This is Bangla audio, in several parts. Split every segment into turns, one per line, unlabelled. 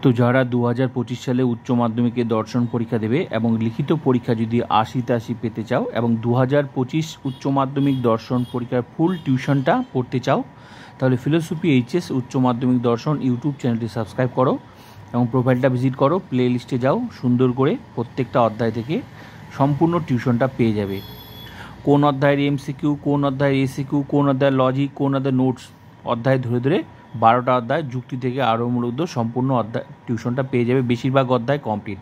তো যারা 2025 সালে উচ্চ মাধ্যমিকে দর্শন পরীক্ষা দেবে এবং লিখিত পরীক্ষা যদি 80তে 80 পেতে চাও এবং 2025 উচ্চ মাধ্যমিক দর্শন পরীক্ষার ফুল টিউশনটা পড়তে চাও, তাহলে ফিলোসফি এইচএস উচ্চ মাধ্যমিক দর্শন ইউটিউব চ্যানেলটি সাবস্ক্রাইব করো এবং প্রোফাইলটা ভিজিট করো, প্লে লিস্টে যাও, সুন্দর করে প্রত্যেকটা অধ্যায় থেকে সম্পূর্ণ টিউশনটা পেয়ে যাবে। কোন অধ্যায়ের এমসিকিউ, কোন অধ্যায়ের এসিকিউ, কোন অধ্যায়ের লজিক, কোন অধ্যায়ের নোটস, অধ্যায় ধরে ধরে 12টা অধ্যায় যুক্তি থেকে আরও মূলত সম্পূর্ণ অধ্যায় টিউশনটা পেয়ে যাবে। বেশিরভাগ অধ্যায় কমপ্লিট।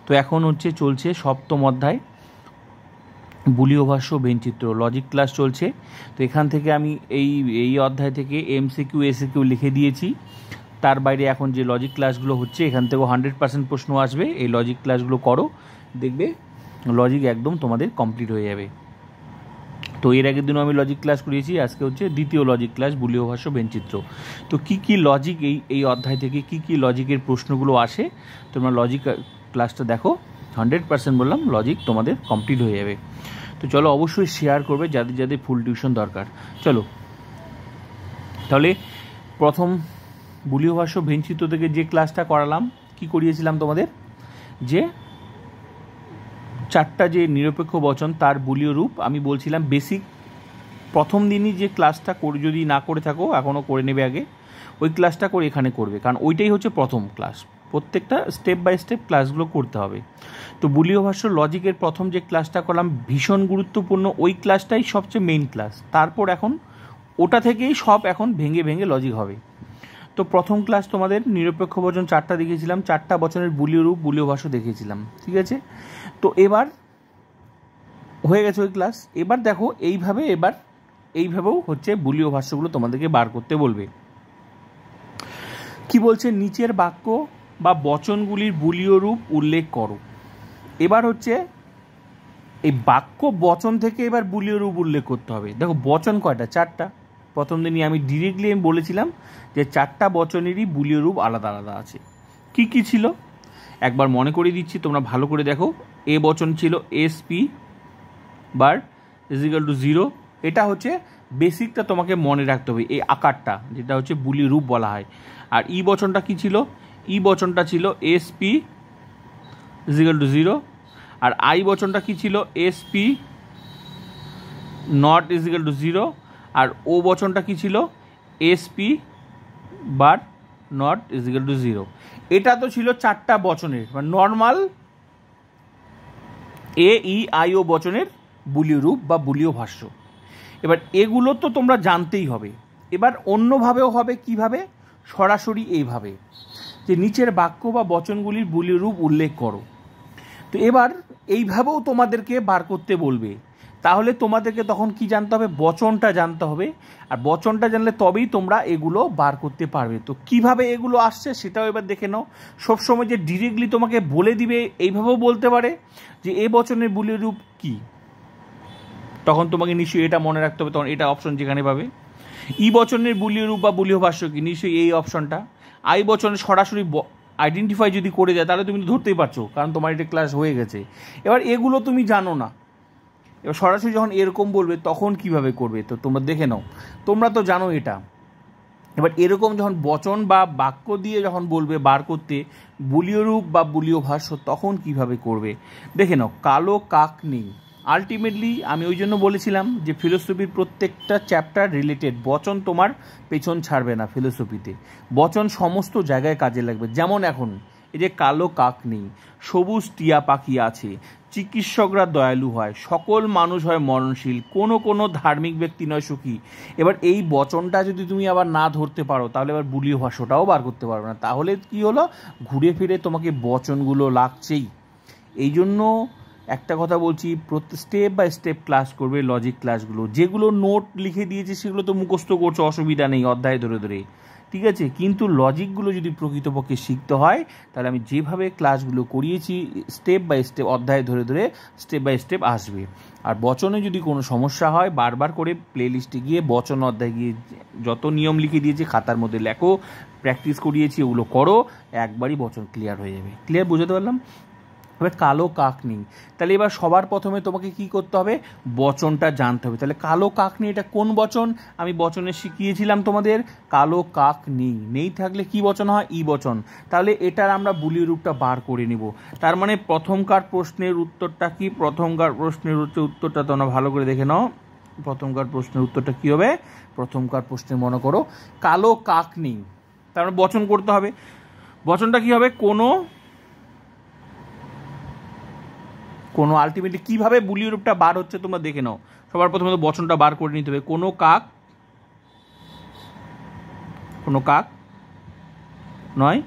তো এখন চলছে সপ্তম অধ্যায় বুলীয় ভাষ্য ভেনচিত্র লজিক ক্লাস চলছে। তো এখান থেকে আমি এই অধ্যায় থেকে এমসিকিউ এসিকিউ লিখে দিয়েছি। তার বাইরে এখন যে লজিক ক্লাসগুলো হচ্ছে এখান থেকেও 100% প্রশ্ন আসবে। এই লজিক ক্লাসগুলো করো, দেখবে লজিক একদম তোমাদের কমপ্লিট হয়ে যাবে। তো এর আগের দিনও আমি লজিক ক্লাস করিয়েছি, আজকে হচ্ছে দ্বিতীয় লজিক ক্লাস বুলীয় ভাষ্য ভেনচিত্র। তো কী লজিক এই অধ্যায় থেকে কী লজিকের প্রশ্নগুলো আসে, তোমরা লজিক ক্লাসটা দেখো। 100% বললাম লজিক তোমাদের কমপ্লিট হয়ে যাবে। তো চলো, অবশ্যই শেয়ার করবে যাদের যাদের ফুল টিউশন দরকার। চলো তাহলে প্রথম বুলীয় ভাষ্য ভেনচিত্র থেকে যে ক্লাসটা করালাম, কি করিয়েছিলাম তোমাদের, যে 4টা যে নিরপেক্ষ বচন তার বুলীয় রূপ আমি বলছিলাম। বেসিক প্রথম দিনই যে ক্লাসটা করে যদি না করে থাকো এখনও করে নেবে, আগে ওই ক্লাসটা করে এখানে করবে, কারণ ওইটাই হচ্ছে প্রথম ক্লাস। প্রত্যেকটা স্টেপ বাই স্টেপ ক্লাসগুলো করতে হবে। তো বুলীয় ভাষ্য লজিকের প্রথম যে ক্লাসটা করলাম ভীষণ গুরুত্বপূর্ণ, ওই ক্লাসটাই সবচেয়ে মেইন ক্লাস। তারপর এখন ওটা থেকেই সব এখন ভেঙে ভেঙে লজিক হবে। তো প্রথম ক্লাস তোমাদের নিরপেক্ষ বচন 4টা দেখিয়েছিলাম, 4টা বচনের বুলীয় রূপ বুলীয় ভাষ্য দেখিয়েছিলাম, ঠিক আছে। তো এবার হয়ে গেছে ওই ক্লাস। এবার দেখো এইভাবেও হচ্ছে বুলীয় ভাষ্যগুলো তোমাদেরকে বার করতে বলবে। কি বলছে, নিচের বাক্য বা বচনগুলির বুলীয় রূপ উল্লেখ করো। এবার হচ্ছে এই বাক্য বচন থেকে এবার বুলীয় রূপ উল্লেখ করতে হবে। দেখো বচন কয়টা, 4টা। প্রথম দিনই আমি ডিরেক্টলি বলেছিলাম যে 4টা বচনেরই বুলীয় রূপ আলাদা আলাদা আছে। কি ছিল একবার মনে করে দিচ্ছি, তোমরা ভালো করে দেখো। এ বচন ছিল এসপি বার ইজিক্যাল টু 0। এটা হচ্ছে বেসিকটা তোমাকে মনে রাখতে হবে, এই আকারটা যেটা হচ্ছে বুলীয় রূপ বলা হয়। আর ই বচনটা কি ছিল, ই বচনটা ছিল এসপি ইজিক্যাল টু 0। আর আই বচনটা কি ছিল এসপি নট ইজিক্যাল টু 0। আর ও বচনটা কি ছিল SP bar not equal to 0। এটা তো ছিল 4টা বচনের মানে normal A E I O বচনের বুলীয় রূপ বা বুলীয় ভাষ্য। এবার এগুলো তো তোমরা জানতেই হবে। এবার অন্যভাবেও হবে, কিভাবে, সরাসরি এইভাবে যে নিচের বাক্য বা বচনগুলির বুলীয় রূপ উল্লেখ করো। তো এবার এইভাবেও তোমাদেরকে বার করতে বলবে। তাহলে তোমাদেরকে তখন কি জানতে হবে, বচনটা জানতে হবে। আর বচনটা জানলে তবেই তোমরা এগুলো বার করতে পারবে। তো কিভাবে এগুলো আসছে সেটাও এবার দেখে নাও। সবসময় যে ডিরেক্টলি তোমাকে বলে দিবে এইভাবেও বলতে পারে যে এ বচনের বুলীয় রূপ কি, তখন তোমাকে নিশ্চয়ই এটা মনে রাখতে হবে, তখন এটা অপশন যেখানে পাবে। ই বচনের বুলীয় রূপ বা বুলীয় ভাষ্য কি, নিশ্চয়ই এই অপশনটা। আই বচনের সরাসরি আইডেন্টিফাই যদি করে দেয় তাহলে তুমি ধরতেই পারছো, কারণ তোমার এটা ক্লাস হয়ে গেছে। এবার এগুলো তুমি জানো না, এবার সরাসরি যখন এরকম বলবে তখন কিভাবে করবে, তো তোমরা দেখে নাও। তোমরা তো জানো এটা। এবার এরকম যখন বচন বা বাক্য দিয়ে যখন বলবে বার করতে বুলীয় রূপ বা বুলীয় ভাষ্য, তখন কিভাবে করবে দেখে নাও। কালো কাক নেই, আলটিমেটলি আমি ওই জন্য বলেছিলাম যে ফিলোসফির প্রত্যেকটা চ্যাপ্টার রিলেটেড। বচন তোমার পেছন ছাড়বে না ফিলোসফিতে, বচন সমস্ত জায়গায় কাজে লাগবে। যেমন এখন এই যে কালো কাক নেই, সবুজ টিয়া পাখি আছে, চিকিৎসকরা দয়ালু হয়, সকল মানুষ হয় মরণশীল, কোনো ধার্মিক ব্যক্তি নয় সুখী। এবার এই বচনটা যদি তুমি আবার না ধরতে পারো তাহলে এবার বুলীয় ভাষ্যটাও বার করতে পারবে না। তাহলে কি হলো, ঘুরে ফিরে তোমাকে বচনগুলো লাগছেই। এই জন্য একটা কথা বলছি, স্টেপ বাই স্টেপ ক্লাস করবে লজিক ক্লাসগুলো। যেগুলো নোট লিখে দিয়েছে সেগুলো তো মুখস্থ করছো, অসুবিধা নেই অধ্যায় ধরে ধরে, ঠিক আছে। কিন্তু লজিকগুলো যদি প্রকৃতপক্ষে শিখতে হয় তাহলে আমি যেভাবে ক্লাসগুলো করিয়েছি স্টেপ বাই স্টেপ অধ্যায় ধরে ধরে স্টেপ বাই স্টেপ আসবে। আর বচনে যদি কোনো সমস্যা হয় বারবার করে প্লে লিস্টে গিয়ে বচন অধ্যায় গিয়ে যত নিয়ম লিখে দিয়েছি খাতার মধ্যে লেখো, প্র্যাকটিস করিয়েছি ওগুলো করো, একবারই বচন ক্লিয়ার হয়ে যাবে। ক্লিয়ার, বুঝতে পারলাম। এবার কালো কাক নেই, তাহলে এবার সবার প্রথমে তোমাকে কি করতে হবে, বচনটা জানতে হবে। তাহলে কালো কাক নেই, এটা কোন বচন? আমি বচনে শিখিয়েছিলাম তোমাদের, কালো কাক নেই, নেই থাকলে কি বচন হয়, ই বচন। তাহলে এটার আমরা বুলি রূপটা বার করে নিব। তার মানে প্রথমকার প্রশ্নের উত্তরটা কি, প্রথমকার প্রশ্নের উত্তরটা তোমরা ভালো করে দেখে নাও। প্রথমকার প্রশ্নের উত্তরটা কি হবে, প্রথমকার প্রশ্নে মনে করো কালো কাক নেই, তার মানে বচন করতে হবে। বচনটা কি হবে, কোনো কোনো আলটিমেটলি কিভাবে বুলি রূপটা বার হচ্ছে তোমরা দেখে নাও। সবার প্রথমে তো বচনটা বার করে নিতে হবে। কোনো কাক, কোনো কাক নয়,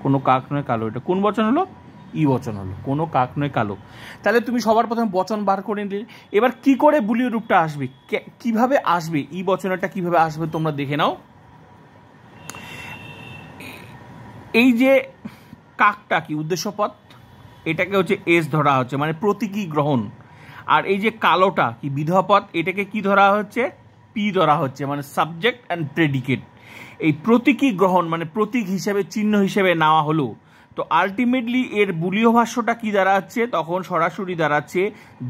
কোনো কাক নয় কালো, এটা কোন বচন হলো, ই বচন হলো, কোনো কাক নয় কালো। তাহলে তুমি সবার প্রথমে বচন বার করে নিলে, এবার কি করে বুলি রূপটা আসবে, কিভাবে আসবে, ই বচনটা কিভাবে আসবে তোমরা দেখে নাও। এই যে কাকটা কি উদ্দেশ্যপদ, এটাকে হচ্ছে এস ধরা হচ্ছে, মানে প্রতীকী গ্রহণ। আর এই যে কালোটা কি বিধেয়পদ, এটাকে কি ধরা হচ্ছে, পি ধরা হচ্ছে, মানে সাবজেক্ট অ্যান্ড প্রেডিকেট। এই প্রতীকী গ্রহণ মানে প্রতীক হিসেবে, চিহ্ন হিসেবে নেওয়া হলো। তো আলটিমেটলি এর বুলীয় ভাষ্যটা কি দাঁড়াচ্ছে, তখন সরাসরি দাঁড়াচ্ছে,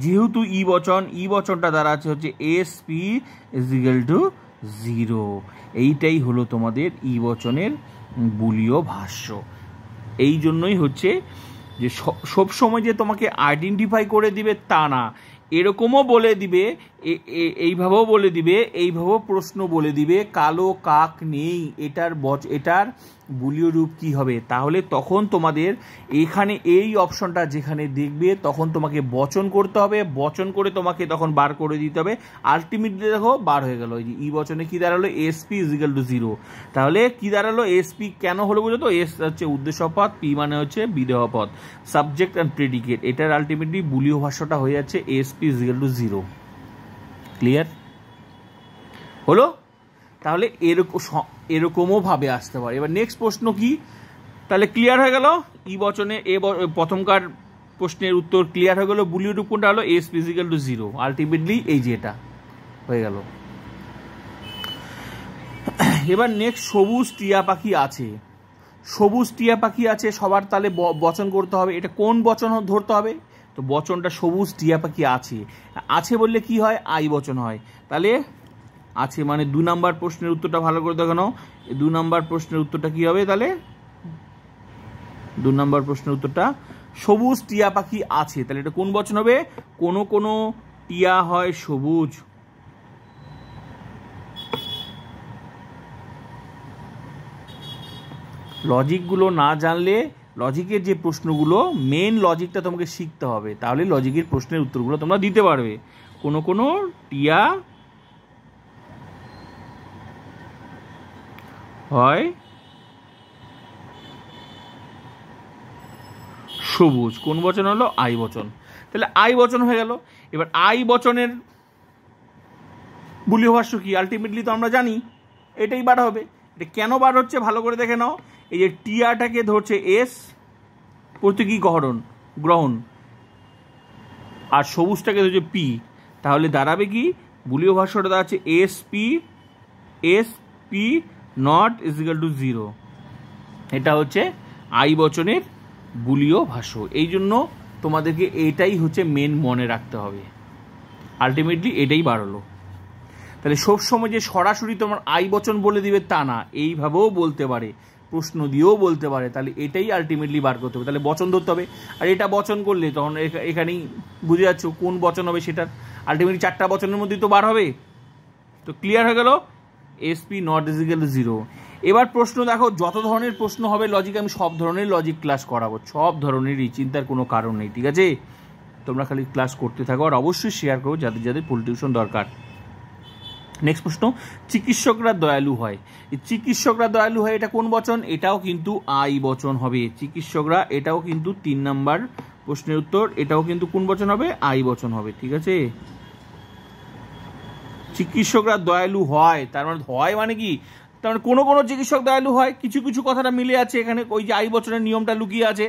যেহেতু ই বচন, ই বচনটা দাঁড়াচ্ছে হচ্ছে S P is equal to 0। এইটাই হলো তোমাদের ই বচনের বুলীয় ভাষ্য। এই জন্যই হচ্ছে যে সব সময় যে তোমাকে আইডেন্টিফাই করে দিবে তা না, এরকমও বলে দিবে, এইভাবেও বলে দিবে, এইভাবেও প্রশ্ন বলে দিবে কালো কাক নেই, এটার বুলীয় রূপ কি হবে। তাহলে তখন তোমাদের এখানে এই অপশনটা যেখানে দেখবে, তখন তোমাকে বচন করতে হবে, বচন করে তোমাকে তখন বার করে দিতে হবে। আলটিমেটলি দেখো বার হয়ে গেল, এই যে ই বচনে কি দাঁড়ালো, এসপি ইজ ইকুয়াল টু 0। তাহলে কি দাঁড়ালো, এসপি কেন হলো বুঝো তো, এস হচ্ছে উদ্দেশ্যপদ, পি মানে হচ্ছে বিধেয়পদ, সাবজেক্ট অ্যান্ড প্রেডিকেট। এটার আলটিমেটলি বুলীয় ভাষ্যটা হয়ে যাচ্ছে SP is equal to 0। Clear হলো? তাহলে এরকমও ভাবে আসতে পারে। এবার নেক্সট প্রশ্ন কি, তাহলে ক্লিয়ার হয়ে গেল ই বচনে প্রথমকার প্রশ্নের উত্তর ক্লিয়ার হয়ে গেল। বুলীয় রূপ কোনটা হলো, এস ইকুয়াল টু 0। আলটিমেটলি এই যে এটা হয়ে গেল। এবার নেক্সট সবুজ টিয়া পাখি আছে, সবুজ টিয়া পাখি আছে সবার, তাহলে বচন করতে হবে। এটা কোন বচন ধরতে হবে, তো বচনটা সবুজ টিয়া পাখি আছে, আছে বললে কি হয়, আই বচন হয়। তাহলে আছে মানে 2 নম্বর প্রশ্নের উত্তরটা ভালো করে দেখানো। 2 নম্বর প্রশ্নের উত্তরটা কি হবে, তাহলে 2 নম্বর প্রশ্নের উত্তরটা সবুজ টিয়া পাখি আছে, তাহলে এটা কোন বচন হবে, কোনো কোনো টিয়া হয় সবুজ। লজিকগুলো না জানলে, লজিকের যে প্রশ্নগুলো মেন লজিকটা তোমাকে শিখতে হবে, তাহলে লজিকের প্রশ্নের উত্তরগুলো তোমরা দিতে পারবে। কোনো কোনো টিয়া হয় সবুজ, কোন বচন হলো, আই বচন। তাহলে আই বচন হয়ে গেল। এবার আই বচনের বুলীয় ভাষ্য কি, আলটিমেটলি তো আমরা জানি এটাই বার হবে। এটা কেন বার হচ্ছে ভালো করে দেখে নাও। এই যে টিয়াটাকে ধরছে এস, প্রতীকী গ্রহণ, আর সবুজটাকে ধরছে পি, তাহলে দাঁড়াবে কি, বুলীয় ভাষ্যটা দাঁড়াচ্ছে S P not is equal to 0। এটা হচ্ছে আই বচনের বুলীয় ভাষ্য। এই জন্য তোমাদেরকে এটাই হচ্ছে মেন মনে রাখতে হবে। আলটিমেটলি এটাই বার হলো। তাহলে সবসময় যে সরাসরি তোমার আই বচন বলে দিবে তা না, এইভাবেও বলতে পারে, প্রশ্ন দিয়েও বলতে পারে। তাহলে এটাই আলটিমেটলি বার করতে হবে। তাহলে বচন ধরতে হবে, আর এটা বচন করলে তখন এখানেই বুঝে যাচ্ছ কোন বচন হবে সেটার। আলটিমেটলি 4টা বচনের মধ্যেই তো বার হবে। তো ক্লিয়ার হয়ে গেল, SP not is equal to 0। এবার প্রশ্ন দেখো, যত ধরনের প্রশ্ন হবে লজিক, আমি সব ধরনের লজিক ক্লাস করাবো, সব ধরনেরই, চিন্তার কোনো কারণ নেই। ঠিক আছে, তোমরা খালি ক্লাস করতে থাকো, আর অবশ্যই শেয়ার করো যাদের যাদের ফুল টিউশন দরকার। নেক্সট প্রশ্ন, চিকিৎসকরা দয়ালু হয়। চিকিৎসকরা দয়ালু হয়, এটা কোন বচন, এটাও কিন্তু আই বচন হবে। চিকিৎসকরা, এটাও কিন্তু 3 নম্বর প্রশ্নের উত্তর, এটাও কিন্তু কোন বচন হবে, আই বচন হবে। ঠিক আছে, চিকিৎসকরা দয়ালু হয়, তার মানে হয় মানে কি, তার মানে কোনো কোনো চিকিৎসক দয়ালু হয়, কিছু কিছু কথাটা মিলে আছে এখানে, ওই যে আই বচনের নিয়মটা লুকিয়ে আছে,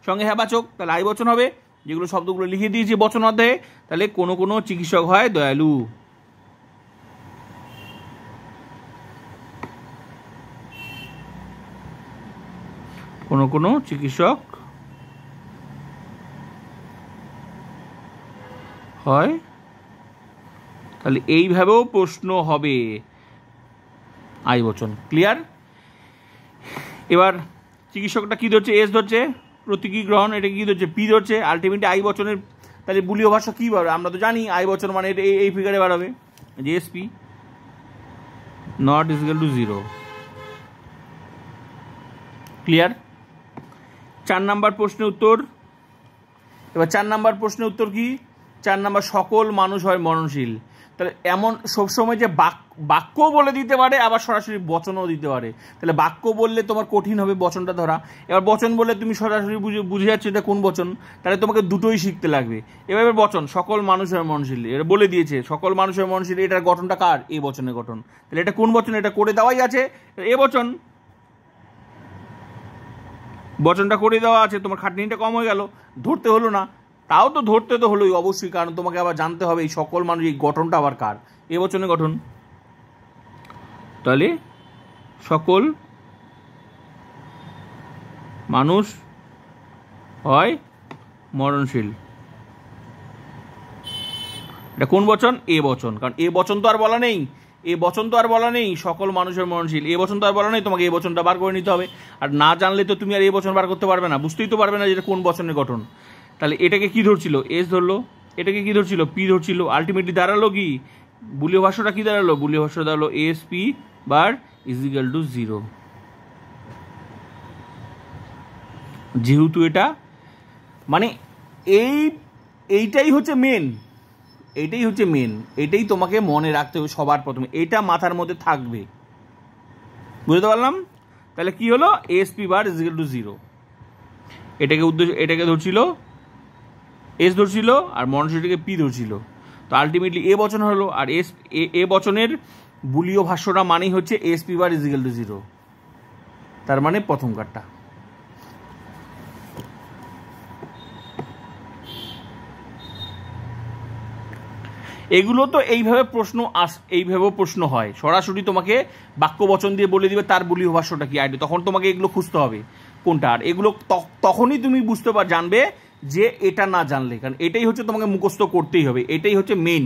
সঙ্গে হ্যাবাচক, তাহলে আই বচন হবে। যেগুলো শব্দগুলো লিখে দিয়েছি বচন অধ্যায়ে, তাহলে কোনো কোনো চিকিৎসক হয় দয়ালু। কোনো কোনো চিকিৎসক হয়, তাহলে এইভাবেও প্রশ্ন হবে আই বচন। ক্লিয়ার? এবার চিকিৎসকটা কি ধরছে? এস ধরছে, প্রতীকী গ্রহণ এটা কি ধরছে? পি ধরছে, আলটিমেটলি আই বচনের তাহলে বুলীয় ভাষ্য কী বার? আমরা তো জানি আই বচন মানে এটা এই ফিগারে বার হবে যে S P not is equal to 0। Clear? 4 number প্রশ্নের উত্তর। এবার 4 নাম্বার প্রশ্নের উত্তর কি? 4 নাম্বার, সকল মানুষ হয় মরণশীল। তাহলে এমন সবসময় যে বাক্য বলে দিতে পারে, আবার সরাসরি বচনও দিতে পারে। তাহলে বাক্য বললে তোমার কঠিন হবে বচনটা ধরা। এবার বচন বললে তুমি সরাসরি বুঝে যাচ্ছ এটা কোন বচন, তাহলে তোমাকে দুটোই শিখতে লাগবে। এবার বচন, সকল মানুষ হয় মরণশীল, এটা বলে দিয়েছে সকল মানুষ হয় মরণশীল, এটার গঠনটা কার? এ বচনের গঠন। তাহলে এটা কোন বচন? এটা করে দেওয়াই আছে, এ বচন। বচনটা করে দেওয়া আছে, তোমার খাটনিটা কম হয়ে গেল, ধরতে হলো না। তাও তো ধরতে তো হলোই অবশ্যই, কারণ তোমাকে আবার জানতে হবে এই সকল মানুষ, এই গঠনটা আবার কার? এ বচনের গঠন। তাহলে সকল মানুষ হয় মরণশীল, এটা কোন বচন? এ বচন। কারণ এ বচন তো আর বলা নেই, এ বচন তো আর বলা নেই সকল মানুষের মরণশীল, এ বচন তো আর বলা নেই, তোমাকে এ বচনটা বার করে নিতে হবে। আর না জানলে তো তুমি আর এ বচন বার করতে পারবে না, বুঝতেই তো পারবে না যেটা কোন বচনের গঠন। তাহলে এটাকে কি ধরছিল? এস ধরলো, এটাকে কি ধরছিল? পি ধরছিল। আলটিমেটলি দাঁড়ালো কি? বুলীয় ভাষ্যটা কি দাঁড়ালো? বুলীয় ভাষ্য দাঁড়ালো S P bar is equal to 0। যেহেতু এটা মানে এইটাই হচ্ছে মেন, এইটাই হচ্ছে মেন, এটাই তোমাকে মনে রাখতে হবে সবার প্রথমে, এটা মাথার মধ্যে থাকবে। বুঝতে পারলাম? তাহলে কি হলো? S P bar is equal to 0। এটাকে ধরছিল এস ধরছিল, আর মরণশীলটাকে পি ধরছিল। তো আলটিমেটলি এ বচন হলো, আর এ বচনের বুলীয় ভাষ্যটা মানেই হচ্ছে S P bar is equal to 0। তার মানে প্রথম কার্ডটা। এগুলো তো এইভাবে এইভাবেও প্রশ্ন হয়, সরাসরি তোমাকে বাক্য বচন দিয়ে বলে দিবে তার বুলীয় ভাষ্যটা কি, আইডি তখন তোমাকে এগুলো খুঁজতে হবে কোনটা। আর এগুলো তখনই তুমি জানবে যে এটা না জানলে, কারণ এটাই হচ্ছে তোমাকে মুখস্থ করতেই হবে, এটাই হচ্ছে মেন।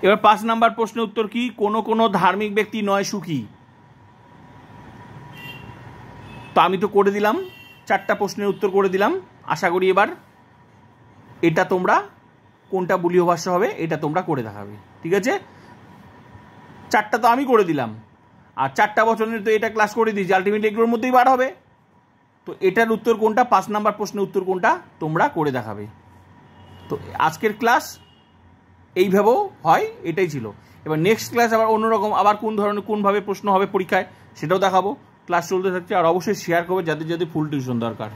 এবার 5 নাম্বার প্রশ্নের উত্তর কি? কোন কোন ধার্মিক ব্যক্তি নয় সুখী। তো আমি তো করে দিলাম 4টা প্রশ্নের উত্তর করে দিলাম। আশা করি এবার এটা তোমরা কোনটা বুলীয় ভাষ্য হবে এটা তোমরা করে দেখাবে। ঠিক আছে? 4টা তো আমি করে দিলাম, আর 4টা বচনের তো এটা ক্লাস করে দিয়েছি, আলটিমেটলি এগুলোর মধ্যেই বার হবে। তো এটার উত্তর কোনটা, 5 নাম্বার প্রশ্নের উত্তর কোনটা তোমরা করে দেখাবে। তো আজকের ক্লাস এইভাবেও হয়, এটাই ছিল। এবার নেক্সট ক্লাস আবার অন্যরকম, আবার কোনভাবে প্রশ্ন হবে পরীক্ষায় সেটাও দেখাবো। ক্লাস চলতে থাকছে, আর অবশ্যই শেয়ার করবে যাদের যাদের ফুল টিউশন দরকার।